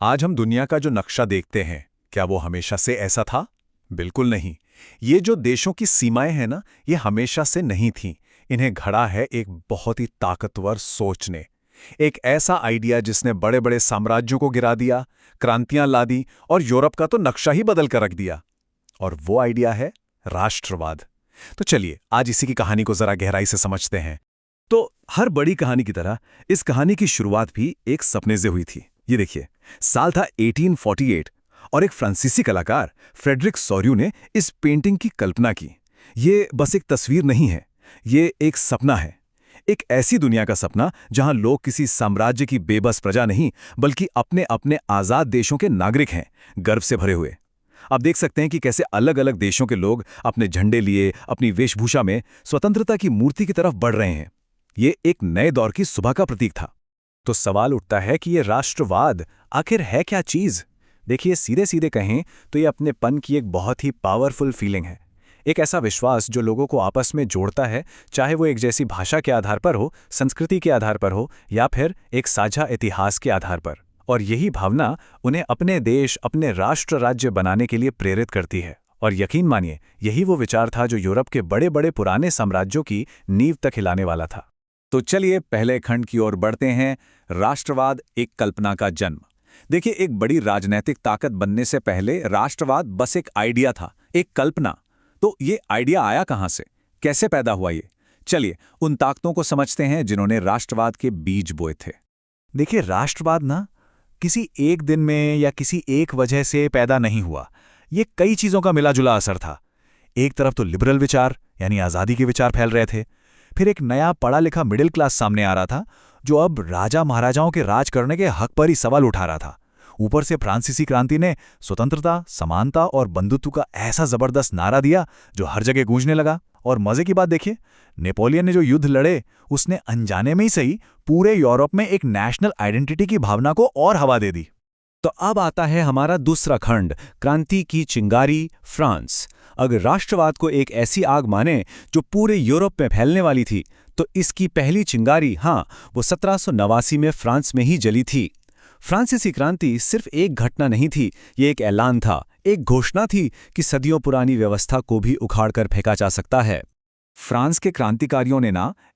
आज हम दुनिया का जो नक्शा देखते हैं, क्या वो हमेशा से ऐसा था? बिल्कुल नहीं। ये जो देशों की सीमाएं हैं ना, ये हमेशा से नहीं थीं। इन्हें घड़ा है एक बहुत ही ताकतवर सोच ने। एक ऐसा आइडिया जिसने बड़े बड़े साम्राज्यों को गिरा दिया, क्रांतियां ला दी और यूरोप का तो नक्शा ही बदल कर रख दिया। और वो आइडिया है राष्ट्रवाद। तो चलिए आज इसी की कहानी को जरा गहराई से समझते हैं। तो हर बड़ी कहानी की तरह इस कहानी की शुरुआत भी एक सपने से हुई थी। ये देखिए, साल था 1848 और एक फ्रांसीसी कलाकार फ्रेडरिक सोर्यू ने इस पेंटिंग की कल्पना की। ये बस एक तस्वीर नहीं है, ये एक सपना है। एक ऐसी दुनिया का सपना जहां लोग किसी साम्राज्य की बेबस प्रजा नहीं, बल्कि अपने अपने आजाद देशों के नागरिक हैं, गर्व से भरे हुए। आप देख सकते हैं कि कैसे अलग अलग देशों के लोग अपने झंडे लिए अपनी वेशभूषा में स्वतंत्रता की मूर्ति की तरफ बढ़ रहे हैं। ये एक नए दौर की सुबह का प्रतीक था। तो सवाल उठता है कि ये राष्ट्रवाद आखिर है क्या चीज? देखिए, सीधे सीधे कहें तो ये अपनेपन की एक बहुत ही पावरफुल फीलिंग है। एक ऐसा विश्वास जो लोगों को आपस में जोड़ता है, चाहे वो एक जैसी भाषा के आधार पर हो, संस्कृति के आधार पर हो, या फिर एक साझा इतिहास के आधार पर। और यही भावना उन्हें अपने देश, अपने राष्ट्र राज्य बनाने के लिए प्रेरित करती है। और यकीन मानिए, यही वो विचार था जो यूरोप के बड़े बड़े पुराने साम्राज्यों की नींव तक हिलाने वाला था। तो चलिए पहले खंड की ओर बढ़ते हैं। राष्ट्रवाद, एक कल्पना का जन्म। देखिए, एक बड़ी राजनैतिक ताकत बनने से पहले राष्ट्रवाद बस एक आइडिया था, एक कल्पना। तो ये आइडिया आया कहां से, कैसे पैदा हुआ ये? चलिए उन ताकतों को समझते हैं जिन्होंने राष्ट्रवाद के बीज बोए थे। देखिए, राष्ट्रवाद ना किसी एक दिन में या किसी एक वजह से पैदा नहीं हुआ। ये कई चीजों का मिला-जुला असर था। एक तरफ तो लिबरल विचार यानी आज़ादी के विचार फैल रहे थे। फिर एक नया पढ़ा लिखा मिडिल क्लास सामने आ रहा था, जो अब राजा महाराजाओं के राज करने के हक पर ही सवाल उठा रहा था। ऊपर से फ्रांसीसी क्रांति ने स्वतंत्रता, समानता और बंधुत्व का ऐसा जबरदस्त नारा दिया जो हर जगह गूंजने लगा। और मजे की बात देखिए, नेपोलियन ने जो युद्ध लड़े, उसने अनजाने में ही सही पूरे यूरोप में एक नेशनल आइडेंटिटी की भावना को और हवा दे दी। तो अब आता है हमारा दूसरा खंड, क्रांति की चिंगारी, फ्रांस। अगर राष्ट्रवाद को एक ऐसी आग माने जो पूरे यूरोप में फैलने वाली थी, तो इसकी पहली चिंगारी, वो 1789 में फ्रांस में ही जली थी। फ्रांसीसी क्रांति सिर्फ एक घटना नहीं थी, ये एक ऐलान था, एक घोषणा थी कि सदियों पुरानी व्यवस्था को भी उखाड़कर फेंका जा सकता है। फ्रांस के क्रांतिकारियों ने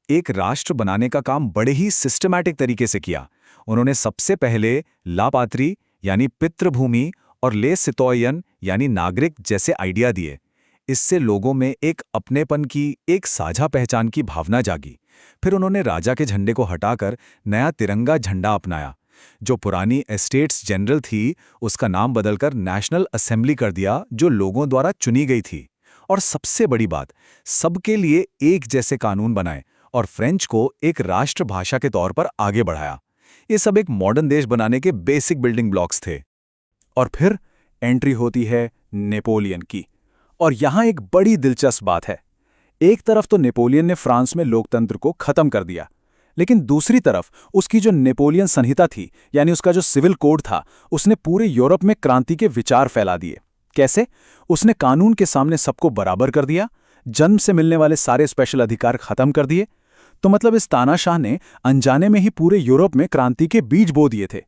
एक राष्ट्र बनाने का काम बड़े ही सिस्टमैटिक तरीके से किया। उन्होंने सबसे पहले ला पात्री यानी पितृभूमि और ले सितोयन यानी नागरिक जैसे आइडिया दिए। इससे लोगों में एक अपनेपन की, एक साझा पहचान की भावना जागी। फिर उन्होंने राजा के झंडे को हटाकर नया तिरंगा झंडा अपनाया। जो पुरानी एस्टेट्स जनरल थी, उसका नाम बदलकर नेशनल असेंबली कर दिया, जो लोगों द्वारा चुनी गई थी। और सबसे बड़ी बात, सबके लिए एक जैसे कानून बनाए और फ्रेंच को एक राष्ट्रभाषा के तौर पर आगे बढ़ाया। ये सब एक मॉडर्न देश बनाने के बेसिक बिल्डिंग ब्लॉक्स थे। और फिर एंट्री होती है नेपोलियन की। और यहां एक बड़ी दिलचस्प बात है। एक तरफ तो नेपोलियन ने फ्रांस में लोकतंत्र को खत्म कर दिया, लेकिन दूसरी तरफ उसकी जो नेपोलियन संहिता थी, यानी उसका जो सिविल कोड था, उसने पूरे यूरोप में क्रांति के विचार फैला दिए। कैसे? उसने कानून के सामने सबको बराबर कर दिया, जन्म से मिलने वाले सारे स्पेशल अधिकार खत्म कर दिए। तो मतलब इस तानाशाह ने अनजाने में ही पूरे यूरोप में क्रांति के बीज बो दिए थे।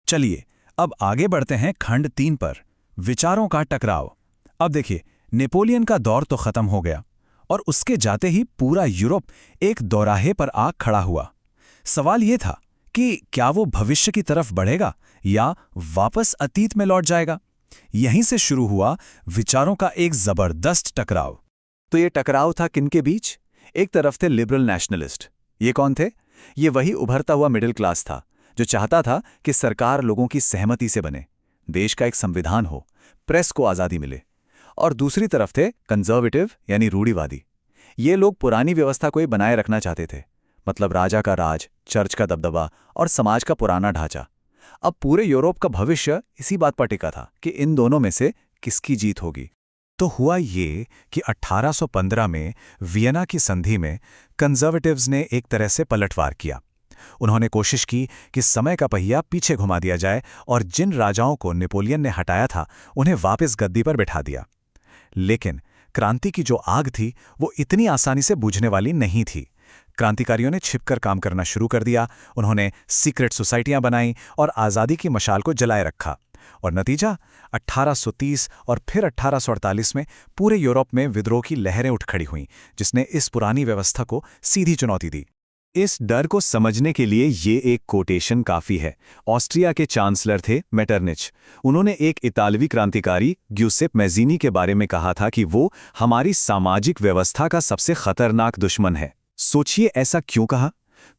चलिए अब आगे बढ़ते हैं खंड 3 पर, विचारों का टकराव। अब देखिए, नेपोलियन का दौर तो खत्म हो गया और उसके जाते ही पूरा यूरोप एक दोराहे पर आ खड़ा हुआ। सवाल यह था कि क्या वो भविष्य की तरफ बढ़ेगा या वापस अतीत में लौट जाएगा? यहीं से शुरू हुआ विचारों का एक जबरदस्त टकराव। तो ये टकराव था किनके बीच? एक तरफ थे लिबरल नेशनलिस्ट। ये कौन थे? ये वही उभरता हुआ मिडिल क्लास था जो चाहता था कि सरकार लोगों की सहमति से बने, देश का एक संविधान हो, प्रेस को आज़ादी मिले। और दूसरी तरफ थे कंजर्वेटिव यानी रूढ़िवादी। ये लोग पुरानी व्यवस्था को ही बनाए रखना चाहते थे, मतलब राजा का राज, चर्च का दबदबा और समाज का पुराना ढांचा। अब पूरे यूरोप का भविष्य इसी बात पर टिका था कि इन दोनों में से किसकी जीत होगी। तो हुआ ये कि 1815 में वियना की संधि में कंजर्वेटिव्स ने एक तरह से पलटवार किया। उन्होंने कोशिश की कि समय का पहिया पीछे घुमा दिया जाए और जिन राजाओं को नेपोलियन ने हटाया था, उन्हें वापस गद्दी पर बिठा दिया। लेकिन क्रांति की जो आग थी, वो इतनी आसानी से बुझने वाली नहीं थी। क्रांतिकारियों ने छिपकर काम करना शुरू कर दिया। उन्होंने सीक्रेट सोसाइटियां बनाई और आज़ादी की मशाल को जलाए रखा। और नतीजा 1830 और फिर 1848 में पूरे यूरोप में विद्रोह की लहरें उठ खड़ी हुईं, जिसने इस पुरानी व्यवस्था को सीधी चुनौती दी। इस डर को समझने के लिए ये एक कोटेशन काफ़ी है। ऑस्ट्रिया के चांसलर थे मेटरनिच। उन्होंने एक इतालवी क्रांतिकारी ग्यूसेप मैज़ीनी के बारे में कहा था कि वो हमारी सामाजिक व्यवस्था का सबसे खतरनाक दुश्मन है। सोचिए ऐसा क्यों कहा?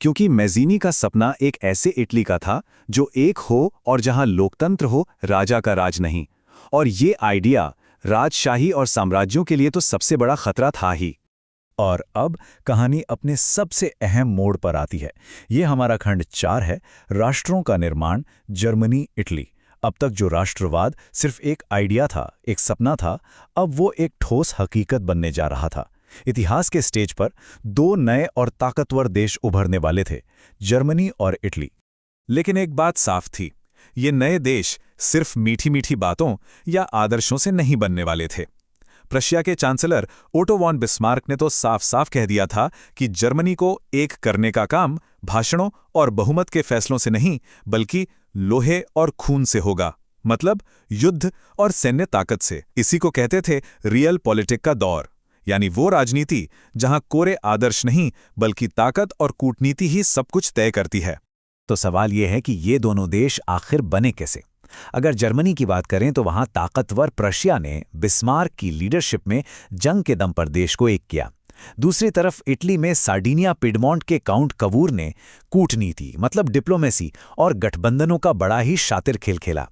क्योंकि मैज़ीनी का सपना एक ऐसे इटली का था जो एक हो और जहां लोकतंत्र हो, राजा का राज नहीं। और ये आइडिया राजशाही और साम्राज्यों के लिए तो सबसे बड़ा खतरा था ही। और अब कहानी अपने सबसे अहम मोड़ पर आती है। ये हमारा खंड 4 है, राष्ट्रों का निर्माण, जर्मनी, इटली। अब तक जो राष्ट्रवाद सिर्फ एक आइडिया था, एक सपना था, अब वो एक ठोस हकीकत बनने जा रहा था। इतिहास के स्टेज पर 2 नए और ताकतवर देश उभरने वाले थे, जर्मनी और इटली। लेकिन एक बात साफ थी, ये नए देश सिर्फ मीठी मीठी बातों या आदर्शों से नहीं बनने वाले थे। प्रशिया के चांसलर ओटो वॉन बिस्मार्क ने तो साफ साफ कह दिया था कि जर्मनी को एक करने का काम भाषणों और बहुमत के फैसलों से नहीं, बल्कि लोहे और खून से होगा। मतलब युद्ध और सैन्य ताकत से। इसी को कहते थे रियल पॉलिटिक का दौर, यानी वो राजनीति जहां कोरे आदर्श नहीं, बल्कि ताकत और कूटनीति ही सब कुछ तय करती है। तो सवाल ये है कि ये दोनों देश आखिर बने कैसे? अगर जर्मनी की बात करें तो वहां ताकतवर प्रशिया ने बिस्मार्क की लीडरशिप में जंग के दम पर देश को एक किया। दूसरी तरफ इटली में सार्डिनिया पिडमोंट के काउंट कवूर ने कूटनीति, मतलब डिप्लोमेसी और गठबंधनों का बड़ा ही शातिर खेल खेला।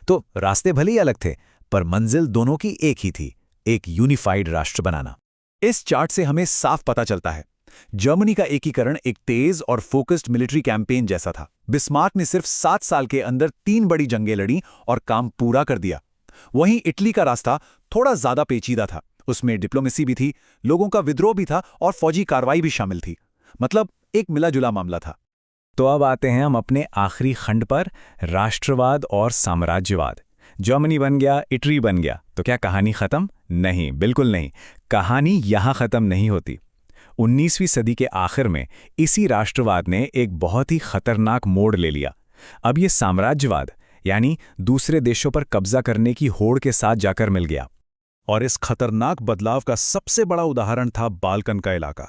तो रास्ते भले ही अलग थे, पर मंजिल दोनों की एक ही थी, एक यूनिफाइड राष्ट्र बनाना। इस चार्ट से हमें साफ पता चलता है, जर्मनी का एकीकरण एक तेज और फोकस्ड मिलिट्री कैंपेन जैसा था। बिस्मार्क ने सिर्फ 7 साल के अंदर 3 बड़ी जंगें लड़ी और काम पूरा कर दिया। वहीं इटली का रास्ता थोड़ा ज्यादा पेचीदा था। उसमें डिप्लोमेसी भी थी, लोगों का विद्रोह भी था और फौजी कार्रवाई भी शामिल थी। मतलब एक मिला जुला मामला था। तो अब आते हैं हम अपने आखिरी खंड पर, राष्ट्रवाद और साम्राज्यवाद। जर्मनी बन गया, इटली बन गया, तो क्या कहानी खत्म? नहीं, बिल्कुल नहीं। कहानी यहां खत्म नहीं होती। 19वीं सदी के आखिर में इसी राष्ट्रवाद ने एक बहुत ही खतरनाक मोड़ ले लिया। अब ये साम्राज्यवाद, यानी दूसरे देशों पर कब्जा करने की होड़ के साथ जाकर मिल गया। और इस खतरनाक बदलाव का सबसे बड़ा उदाहरण था बाल्कन का इलाका।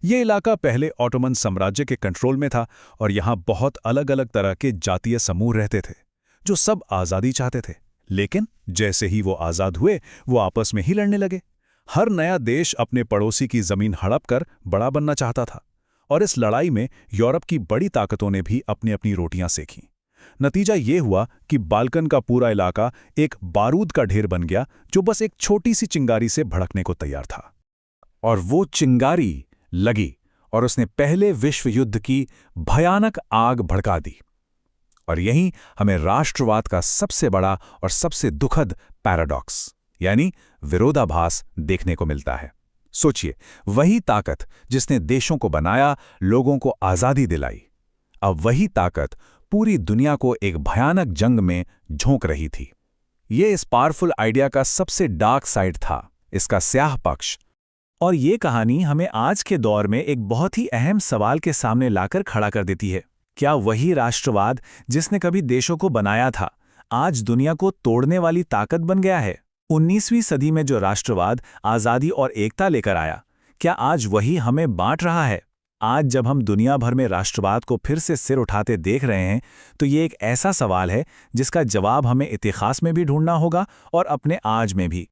ये इलाका पहले ऑटोमन साम्राज्य के कंट्रोल में था और यहाँ बहुत अलग अलग तरह के जातीय समूह रहते थे, जो सब आज़ादी चाहते थे। लेकिन जैसे ही वो आज़ाद हुए, वो आपस में ही लड़ने लगे। हर नया देश अपने पड़ोसी की जमीन हड़प कर बड़ा बनना चाहता था, और इस लड़ाई में यूरोप की बड़ी ताकतों ने भी अपनी अपनी रोटियां सेकीं। नतीजा ये हुआ कि बाल्कन का पूरा इलाका एक बारूद का ढेर बन गया, जो बस एक छोटी सी चिंगारी से भड़कने को तैयार था। और वो चिंगारी लगी और उसने पहले विश्व युद्ध की भयानक आग भड़का दी। और यहीं हमें राष्ट्रवाद का सबसे बड़ा और सबसे दुखद पैराडॉक्स, यानी विरोधाभास, देखने को मिलता है। सोचिए, वही ताकत जिसने देशों को बनाया, लोगों को आज़ादी दिलाई, अब वही ताकत पूरी दुनिया को एक भयानक जंग में झोंक रही थी। ये इस पावरफुल आइडिया का सबसे डार्क साइड था, इसका स्याह पक्ष। और ये कहानी हमें आज के दौर में एक बहुत ही अहम सवाल के सामने लाकर खड़ा कर देती है। क्या वही राष्ट्रवाद जिसने कभी देशों को बनाया था, आज दुनिया को तोड़ने वाली ताकत बन गया है? 19वीं सदी में जो राष्ट्रवाद आज़ादी और एकता लेकर आया, क्या आज वही हमें बांट रहा है? आज जब हम दुनिया भर में राष्ट्रवाद को फिर से सिर उठाते देख रहे हैं, तो ये एक ऐसा सवाल है जिसका जवाब हमें इतिहास में भी ढूंढना होगा और अपने आज में भी।